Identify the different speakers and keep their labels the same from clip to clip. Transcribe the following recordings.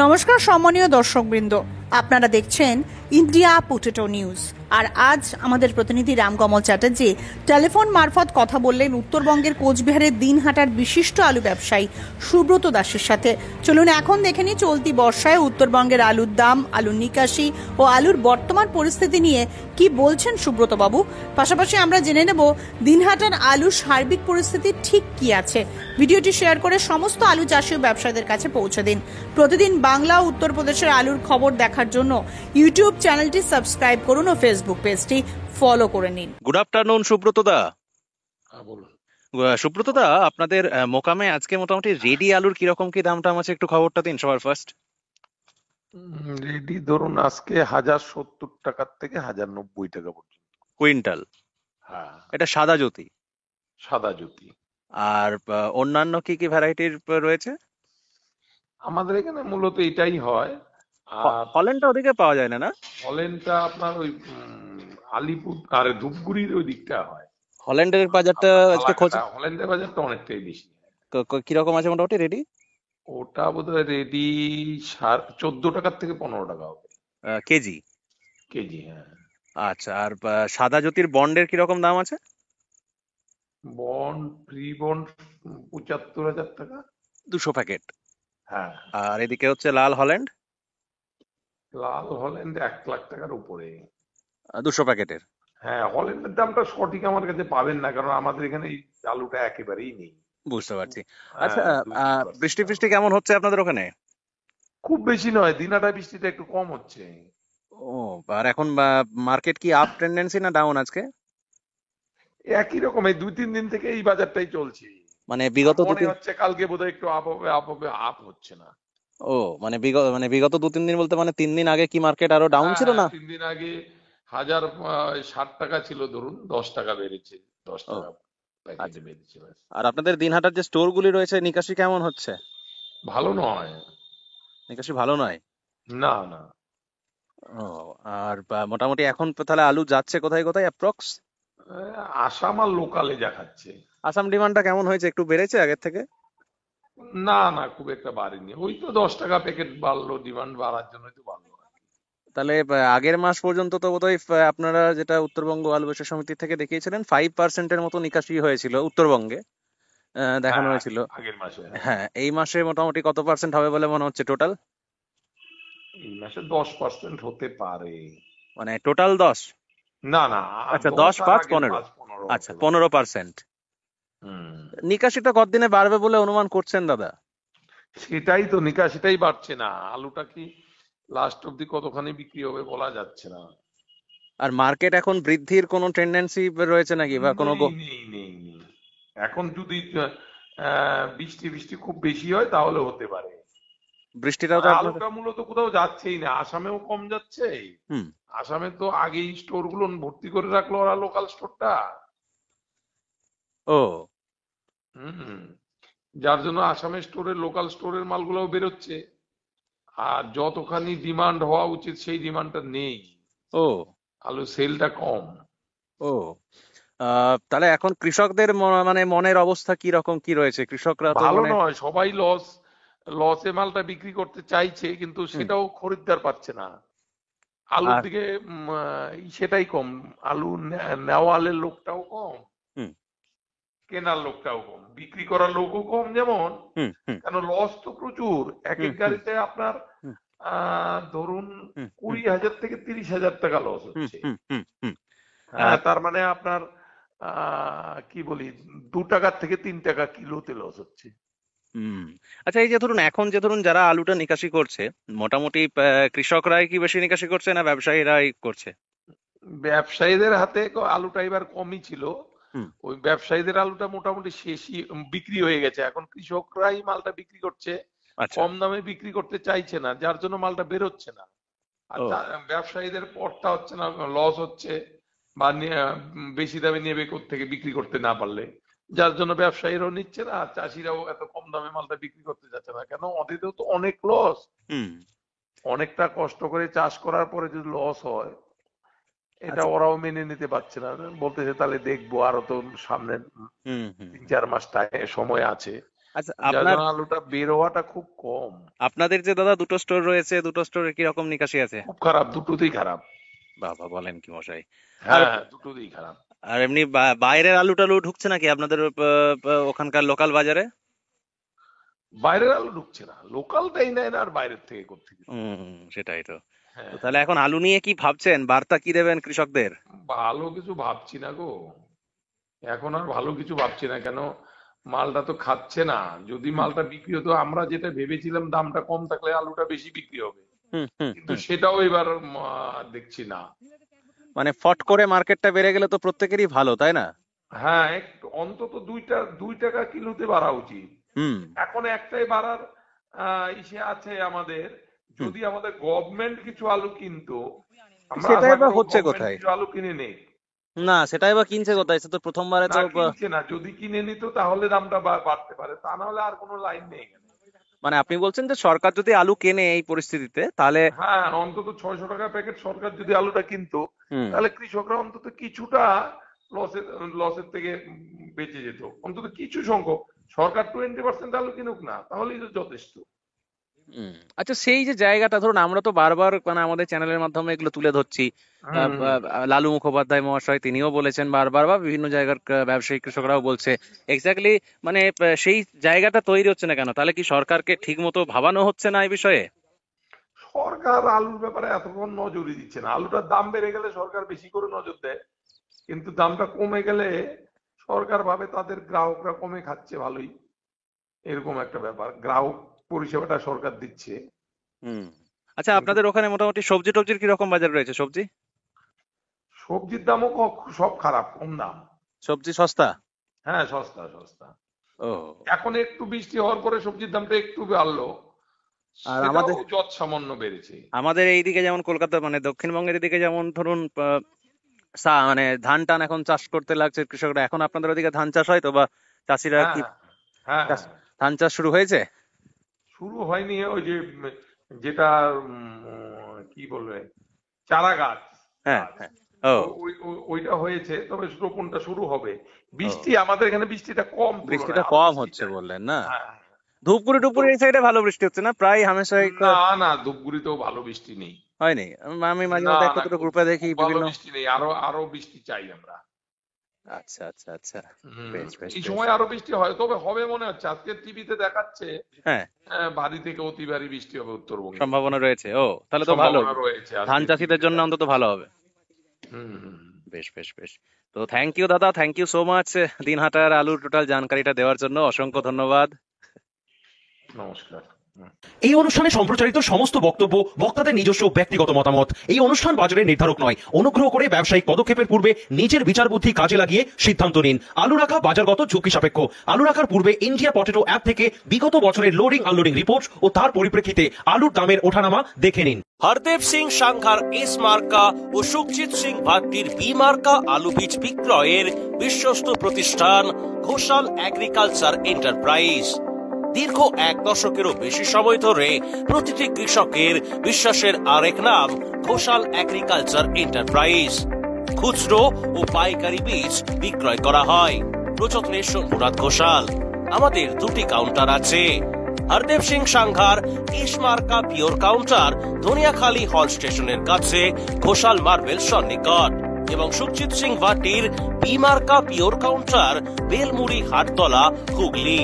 Speaker 1: নমস্কার সম্মানীয় দর্শকবৃন্দ, আপনারা দেখছেন ইন্ডিয়া পোটেটো নিউজ। আর আজ আমাদের প্রতিনিধি রামকমল চ্যাটার্জি টেলিফোন মারফত কথা বললেন উত্তরবঙ্গের কোচবিহারের দিনহাটার বিশিষ্ট আলু ব্যবসায়ী সুব্রত দাসের সাথে। চলুন এখন দেখে নিই চলতি বর্ষায় উত্তরবঙ্গের আলুর দাম, আলুর নিকাশি ও আলুর বর্তমান পরিস্থিতি নিয়ে কি বলছেন সুব্রত বাবু। পাশাপাশি আমরা জেনে নেব দিনহাটার আলুর সার্বিক পরিস্থিতি ঠিক কি আছে। ভিডিওটি শেয়ার করে সমস্ত আলু চাষী ও ব্যবসায়ীদের কাছে পৌঁছে দিন। প্রতিদিন বাংলা ও উত্তরপ্রদেশের আলুর খবর দেখার জন্য ইউটিউব চ্যানেলটি সাবস্ক্রাইব করুন ও ফেসবুক পেজটি ফলো করে নিন।
Speaker 2: গুড আফটারনুন সুব্রত দা।
Speaker 3: বলুন।
Speaker 2: সুব্রত দা, আপনাদের মোকামে আজকে মোটামুটি রেডি আলুর কিরকম কি দাম টাম আছে, একটু খবরটা দিন সবার ফার্স্ট।
Speaker 3: রেডি ধরুন আজকে 1070 টাকার থেকে 1090 টাকা পর্যন্ত
Speaker 2: কুইন্টাল।
Speaker 3: হ্যাঁ,
Speaker 2: এটা সাদা জ্যোতি।
Speaker 3: সাদা জ্যোতি।
Speaker 2: আর অন্যান্য কি কি ভ্যারাইটির রয়েছে?
Speaker 3: আমাদের এখানে মূলত এটাই হয়। আর
Speaker 2: হল্যান্ডটা ওদিকে পাওয়া যায় না, না?
Speaker 3: হল্যান্ডটা আপনার ওই আলিপুর আর ধূপগুড়ির ওই দিকটা হয়।
Speaker 2: হল্যান্ডের বাজারটা আজকে খোঁজ,
Speaker 3: হল্যান্ডের বাজারটা অনেকটাই বেশি।
Speaker 2: কিরকম আছে মোটামুটি রেডি?
Speaker 3: ওটা বোধহয় রেডি 14 টাকার থেকে 15 টাকা হবে
Speaker 2: কেজি।
Speaker 3: কেজি, হ্যাঁ।
Speaker 2: আচ্ছা, আর সাদা জ্যোতির বন্ডের কিরকম দাম আছে?
Speaker 3: বন্ড প্রি বন্ড 75,000 টাকা।
Speaker 2: 200 প্যাকেট।
Speaker 3: হ্যাঁ।
Speaker 2: আর এদিকে হচ্ছে লাল হল্যান্ড।
Speaker 3: লাল হল্যান্ড 1 লাখ টাকার উপরে।
Speaker 2: 200 প্যাকেটের।
Speaker 3: হ্যাঁ, হল্যান্ডের দামটা সঠিক আমার কাছে পাবেন না, কারণ আমাদের এখানে এই আলুটা একেবারেই নেই।
Speaker 2: বুঝতে পারছি। আচ্ছা,
Speaker 3: হ্যাঁ,
Speaker 2: বৃষ্টি ফিষ্টি কেমন হচ্ছে আপনাদের ওখানে?
Speaker 3: খুব বেশি নয়, দিনাটায় বৃষ্টিটা একটু কম হচ্ছে।
Speaker 2: ও, আর এখন মার্কেট কি আপ টেন্ডেন্সি না ডাউন আজকে?
Speaker 3: একই রকম এই 2-3 দিন থেকে এই বাজারটাই চলছে।
Speaker 2: মানে বিগত
Speaker 3: মনে হচ্ছে কালকে বোধহয় একটু আপ হবে, আপ হচ্ছে না।
Speaker 2: ও, বিগত 2-3 দিন বলতে মানে 3 দিন আগে কি মার্কেট আরো ডাউন
Speaker 3: হ্যাঁ
Speaker 2: ছিল
Speaker 3: হ্যাঁ,
Speaker 2: না?
Speaker 3: 3 দিন আগে 1060 টাকা ছিল, ধরুন 10 টাকা বেড়েছে, 10
Speaker 2: ও,
Speaker 3: টাকা প্যাকেটে
Speaker 2: আচ্ছা।
Speaker 3: বেড়েছে ব্যাস।
Speaker 2: আর আপনাদের দিনহাটার যে স্টোর গুলি রয়েছে, নিকাশি কেমন হচ্ছে?
Speaker 3: ভালো নয়।
Speaker 2: নিকাশি ভালো নয়?
Speaker 3: না না।
Speaker 2: ও, আর মোটামুটি এখন তো তাহলে আলু যাচ্ছে কোথায় কোথায় অ্যাপ্রক্স?
Speaker 3: আসাম আর লোকালে যা খাচ্ছে।
Speaker 2: আসাম ডিমান্ডটা কেমন হয়েছে, একটু বেড়েছে আগের থেকে?
Speaker 3: না না, খুব একটা বাড়েনি, ওই তো 10 টাকা প্যাকেট বাড়লো, ডিমান্ড বাড়ার জন্যই তো বাড়লো।
Speaker 2: তাহলে আগের মাস পর্যন্ত তো বোধহয় আপনারা যেটা উত্তরবঙ্গ আলু ব্যবসা সমিতি থেকে দেখিয়েছিলেন 5%-এর মতো নিকাশি হয়েছিল উত্তরবঙ্গে, দেখানো
Speaker 3: হ্যাঁ,
Speaker 2: হয়েছিল।
Speaker 3: আগের মাসে, হ্যাঁ।
Speaker 2: হ্যাঁ, এই মাসে মোটামুটি কত পার্সেন্ট হবে বলে মনে হচ্ছে টোটাল?
Speaker 3: এই মাসে 10% হতে পারে।
Speaker 2: মানে টোটাল 10?
Speaker 3: না না,
Speaker 2: আচ্ছা,
Speaker 3: 10
Speaker 2: দশ
Speaker 3: আর
Speaker 2: পাঁচ
Speaker 3: আগের
Speaker 2: পনেরো
Speaker 3: 5-15
Speaker 2: আচ্ছা,
Speaker 3: হতে পারে।
Speaker 2: 15%।
Speaker 3: হুম।
Speaker 2: নিকাশিটা কতদিনে বাড়বে বলে অনুমান করছেন দাদা?
Speaker 3: সেটাই তো, নিকাশিটাই বাড়ছে না। আলুটা কি লাস্ট অব্দি কতখানি বিক্রি হবে বলা যাচ্ছে না।
Speaker 2: আর মার্কেট এখন বৃদ্ধির কোনো টেন্ডেন্সি রয়েছে নাকি, বা কোনো
Speaker 3: নেই নেই নেই নেই। এখন যদি বৃষ্টি বৃষ্টি খুব বেশি হয় তাহলে হতে পারে।
Speaker 2: বৃষ্টিটাও তো আপনাদের।
Speaker 3: আলুটা মূলত কোথাও যাচ্ছেই না, আসামেও কম যাচ্ছে।
Speaker 2: হুম।
Speaker 3: আসামে তো আগেই স্টোর গুলো ভর্তি করে রাখলো ওরা, লোকাল স্টোরটা।
Speaker 2: ও,
Speaker 3: হুম। যার জন্য আসামের স্টোরের, লোকাল স্টোরের মালগুলোও বেরোচ্ছে। আর যতখানি ডিমান্ড হওয়া উচিত সেই ডিমান্ডটা নেই।
Speaker 2: ও,
Speaker 3: আলু সেলটা কম।
Speaker 2: ও, তাহলে এখন কৃষকদের মানে মনের অবস্থা কি রকম কি রয়েছে? কৃষকরা তো
Speaker 3: ভালো
Speaker 2: মানে।
Speaker 3: নয়, সবাই লসে মালটা বিক্রি করতে চাইছে, কিন্তু
Speaker 2: হুম।
Speaker 3: সেটাও খরিদ্দার পাচ্ছে না। আলুর
Speaker 2: আর।
Speaker 3: দিকে সেটাই কম। আলু নেওয়ালের লোকটাও কম,
Speaker 2: হুম।
Speaker 3: কেনার লোকটাও কম, বিক্রি করার লোকও কম। যেমন
Speaker 2: হুম। হুম।
Speaker 3: কেন, লস তো প্রচুর। এক
Speaker 2: হুম।
Speaker 3: এক
Speaker 2: হুম।
Speaker 3: গাড়িতে আপনার
Speaker 2: হুম।
Speaker 3: ধরুন
Speaker 2: হুম। হুম।
Speaker 3: 20,000 থেকে 30,000 টাকা লস
Speaker 2: হুম।
Speaker 3: হচ্ছে।
Speaker 2: হুম। হুম। হুম।
Speaker 3: হ্যাঁ, তার মানে আপনার কি বলি, 2 টাকার থেকে 3 টাকা কিলোতে লস হচ্ছে।
Speaker 2: হুম। আচ্ছা, এই যে ধরুন এখন যে ধরুন যারা আলুটা নিকাশি করছে, মোটামুটি কৃষকরাই কি বেশি নিকাশি করছে না ব্যবসায়ীরাই করছে?
Speaker 3: ব্যবসায়ীদের হাতে আলুটা এবার কমই ছিল।
Speaker 2: হুম।
Speaker 3: ওই ব্যবসায়ীদের আলুটা মোটামুটি শেষই বিক্রি হয়ে গেছে। এখন কৃষকরাই মালটা বিক্রি করছে,
Speaker 2: আচ্ছা।
Speaker 3: কম দামে বিক্রি করতে চাইছে না, যার জন্য মালটা বেরোচ্ছে না। আর
Speaker 2: ও,
Speaker 3: ব্যবসায়ীদের পড়তা হচ্ছে না, লস হচ্ছে, বা বেশি দামে নেবে থেকে বিক্রি করতে না পারলে, যার জন্য ব্যবসায়ীরাও নিচ্ছে না, আর চাষিরাও এত কম দামে মালটা বিক্রি করতে যাচ্ছে না। কেন, ওদেরও তো অনেক লস।
Speaker 2: হুম।
Speaker 3: অনেকটা কষ্ট করে চাষ করার পরে যদি লস হয়, এটা
Speaker 2: আচ্ছা।
Speaker 3: ওরাও মেনে নিতে পারছে না। বলতেছে তাহলে দেখবো, আরো তো সামনে
Speaker 2: হুম। হুম।
Speaker 3: 3-4 মাস সময় আছে,
Speaker 2: আচ্ছা,
Speaker 3: যার
Speaker 2: আপনার
Speaker 3: জন্য আলুটা বের হওয়াটা খুব কম।
Speaker 2: আপনাদের যে দাদা দুটো স্টোর রয়েছে, দুটো স্টোরে কি রকম নিকাশি আছে?
Speaker 3: খুব খারাপ, দুটোতেই খারাপ।
Speaker 2: বাবা, বলেন কি মশাই! আর
Speaker 3: হ্যাঁ, দুটোতেই খারাপ।
Speaker 2: আর এমনি বাইরের আলু টালু ঢুকছে নাকি আপনাদের ওখানকার লোকাল বাজারে?
Speaker 3: বাইরের আলু ঢুকছে না, লোকালটাই নেয় না, আর বাইরের থেকে কোত্থেকে?
Speaker 2: সেটাই তো।
Speaker 3: হ্যাঁ,
Speaker 2: তো তাহলে এখন আলু নিয়ে কি ভাবছেন, বার্তা কি দেবেন কৃষকদের?
Speaker 3: ভালো কিছু ভাবছি না গো, এখন আর ভালো কিছু ভাবছি না। কেন, মালটা তো খাচ্ছে না। যদি মালটা বিক্রি হতো, আমরা যেটা ভেবেছিলাম দামটা কম থাকলে আলুটা বেশি বিক্রি হবে,
Speaker 2: হুম হুম
Speaker 3: কিন্তু
Speaker 2: হুম।
Speaker 3: সেটাও এবার দেখছি না।
Speaker 2: মানে ফট করে মার্কেটটা বেড়ে গেলে তো প্রত্যেকেরই ভালো, তাই না?
Speaker 3: হ্যাঁ, একটু অন্তত 2 টাকা কিলোতে বাড়া উচিত।
Speaker 2: হুম
Speaker 3: এখন একটাই বাড়ার ইসে আছে আমাদের,
Speaker 2: হুম।
Speaker 3: যদি আমাদের গভর্নমেন্ট কিছু আলু কিনতো, আমরা
Speaker 2: সেটাই
Speaker 3: আশা
Speaker 2: বা
Speaker 3: করবো
Speaker 2: হচ্ছে
Speaker 3: গভর্নমেন্ট
Speaker 2: কোথায়?
Speaker 3: কিছু আলু কিনে নেই।
Speaker 2: না, সেটাই বা কিনছে কোথায়? সে তো প্রথমবারে
Speaker 3: না,
Speaker 2: তো
Speaker 3: কিনছে না। যদি কিনে নিত তাহলে দামটা বাড়তে পারে, তা না হলে আর কোনো লাইন নেই এখানে।
Speaker 2: মানে আপনি বলছেন যে সরকার যদি আলু কেনে এই পরিস্থিতিতে, তাহলে
Speaker 3: হ্যাঁ, অন্তত 600 টাকা প্যাকেট সরকার যদি আলুটা কিনতো,
Speaker 2: হুম
Speaker 3: তাহলে কৃষকরা অন্তত কিছুটা লসের লসের থেকে বেঁচে যেত, অন্তত কিছু সংখ্যক। সরকার 20% আলু কিনুক না, তাহলেই তো যথেষ্ট।
Speaker 2: হুম। আচ্ছা, সেই যে জায়গাটা ধরুন, আমরা তো বারবার মানে আমাদের চ্যানেলের মাধ্যমে এগুলো তুলে ধরছি।
Speaker 3: হুম।
Speaker 2: লালু মুখোপাধ্যায় মহাশয় তিনিও বলেছেন বারবার, বা বিভিন্ন জায়গার ব্যবসায়ী কৃষকরাও বলছে এক্স্যাক্টলি, মানে সেই জায়গাটা তৈরি হচ্ছে না কেন? তাহলে কি সরকারকে ঠিক মতো ভাবানো হচ্ছে না এই বিষয়ে?
Speaker 3: সরকার আলুর ব্যাপারে এতক্ষণ নজরই দিচ্ছে না। আলুটার দাম বেড়ে গেলে সরকার বেশি করে নজর দেয়, কিন্তু দামটা কমে গেলে সরকার ভাবে তাদের গ্রাহকরা কমে খাচ্ছে ভালোই, এরকম একটা ব্যাপার। গ্রাহক পরিষেবাটা সরকার দিচ্ছে,
Speaker 2: হুম। আচ্ছা,
Speaker 3: কিন্তু
Speaker 2: আপনাদের ওখানে মোটামুটি সবজি টবজির কি রকম বাজার রয়েছে? সবজি
Speaker 3: সবজির দামও সব খারাপ, কম দাম।
Speaker 2: সবজি সস্তা?
Speaker 3: হ্যাঁ, সস্তা সস্তা।
Speaker 2: ও।
Speaker 3: এখন একটু বৃষ্টি হওয়ার পরে সবজির দামটা একটু বাড়লো,
Speaker 2: আর
Speaker 3: সেটাও
Speaker 2: আমাদের
Speaker 3: যৎ সামান্য বেড়েছে।
Speaker 2: আমাদের এইদিকে যেমন কলকাতা, মানে দক্ষিণবঙ্গের এদিকে যেমন ধরুন মানে ধান টান এখন চাষ করতে লাগছে কৃষকরা। এখন আপনাদের ওদিকে ধান চাষ হয় তো, বা চাষিরা
Speaker 3: হ্যাঁ
Speaker 2: কি
Speaker 3: হ্যাঁ
Speaker 2: চাষ,
Speaker 3: হ্যাঁ।
Speaker 2: ধান চাষ শুরু হয়েছে?
Speaker 3: শুরু হয়নি, ওই যে যেটা কি বলবে, চারা গাছ
Speaker 2: হ্যাঁ
Speaker 3: গাছ,
Speaker 2: হ্যাঁ। ও।
Speaker 3: ওইটা হয়েছে, তবে রোপণটা শুরু হবে।
Speaker 2: ও,
Speaker 3: বৃষ্টি আমাদের এখানে বৃষ্টিটা কম,
Speaker 2: বৃষ্টিটা
Speaker 3: তুলনায় আরো
Speaker 2: কম
Speaker 3: বৃষ্টি
Speaker 2: হচ্ছে
Speaker 3: চাই।
Speaker 2: বললেন না?
Speaker 3: হ্যাঁ,
Speaker 2: ধূপগুড়ি
Speaker 3: তো
Speaker 2: টুপগুড়ি এই সাইডে ভালো বৃষ্টি হচ্ছে না প্রায় হামেশাই?
Speaker 3: না না, ধূপগুড়িতেও ভালো বৃষ্টি নেই।
Speaker 2: হয়নি? আমি মাঝে
Speaker 3: না
Speaker 2: মধ্যে
Speaker 3: না,
Speaker 2: একটা দুটো
Speaker 3: খুব
Speaker 2: গ্রুপে দেখি
Speaker 3: খুব ভালো
Speaker 2: বিভিন্ন।
Speaker 3: বৃষ্টি নেই, আরো আরো বৃষ্টি চাই আমরা।
Speaker 2: আচ্ছা আচ্ছা আচ্ছা।
Speaker 3: হুম,
Speaker 2: বেশ বেশ
Speaker 3: এই
Speaker 2: বেশ।
Speaker 3: সময় আরো বৃষ্টি হয়, তবে হবে মনে হচ্ছে। আজকে টিভিতে দেখাচ্ছে
Speaker 2: হ্যাঁ,
Speaker 3: ভারী থেকে অতি ভারী বৃষ্টি হবে উত্তরবঙ্গে,
Speaker 2: সম্ভাবনা রয়েছে। ও, তাহলে তো ভালো।
Speaker 3: সম্ভাবনা রয়েছে
Speaker 2: ধান
Speaker 3: আজকে
Speaker 2: চাষীদের
Speaker 3: টিভিতে
Speaker 2: জন্য অন্তত
Speaker 3: দেখাচ্ছে।
Speaker 2: ভালো হবে।
Speaker 3: হুম হুম হুম।
Speaker 2: বেশ বেশ বেশ। তো থ্যাংক ইউ দাদা, থ্যাংক ইউ সো মাচ দিনহাটার আলুর টোটাল জানকারিটা দেওয়ার জন্য। অসংখ্য ধন্যবাদ।
Speaker 3: নমস্কার।
Speaker 4: এই অনুষ্ঠানে সম্প্রচারিত সমস্ত বক্তব্য বক্তাদের নিজস্ব ব্যক্তিগত মতামত। এই অনুষ্ঠান বাজারের নির্ধারক নয়। অনুগ্রহ করে ব্যবসায়িক পদক্ষেপের পূর্বে নিজের বিচার বুদ্ধি কাজে লাগিয়ে সিদ্ধান্ত নিন। আলু রাখা বাজারগত ঝুঁকি সাপেক্ষ। আলু রাখার পূর্বে ইন্ডিয়া পটেটো অ্যাপ থেকে বিগত বছরের লোডিং আনলোডিং রিপোর্ট ও তার পরিপ্রেক্ষিতে আলুর দামের ওঠানামা দেখে নিন।
Speaker 5: হরদেব সিং সাংঘার এস মার্কা ও সুখজিৎ সিং ভাট্টির বি মার্কা আলু বীজ বিক্রয়ের বিশ্বস্ত প্রতিষ্ঠান ঘোষাল এগ্রিকালচার এন্টারপ্রাইজ। দীর্ঘ 1 দশকেরও বেশি সময় ধরে প্রতিটি কৃষকের বিশ্বাসের আরেক নাম ঘোষাল এগ্রিকালচার এন্টারপ্রাইজ। খুচরো ও পাইকারি বীজ বিক্রয় করা হয়। প্রযত্নে শম্ভুনাথ ঘোষাল। আমাদের 2টি কাউন্টার আছে। হরদেব সিং সাংঘার ইস মার্কা পিওর কাউন্টার ধনিয়াখালী হল স্টেশনের কাছে ঘোষাল মার্বেল সন্নিকট, এবং সুখজিৎ সিং ভাটির বি মার্কা pure counter Belmuri Hattala Hooghly.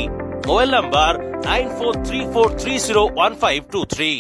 Speaker 5: Mobile number 9434301523।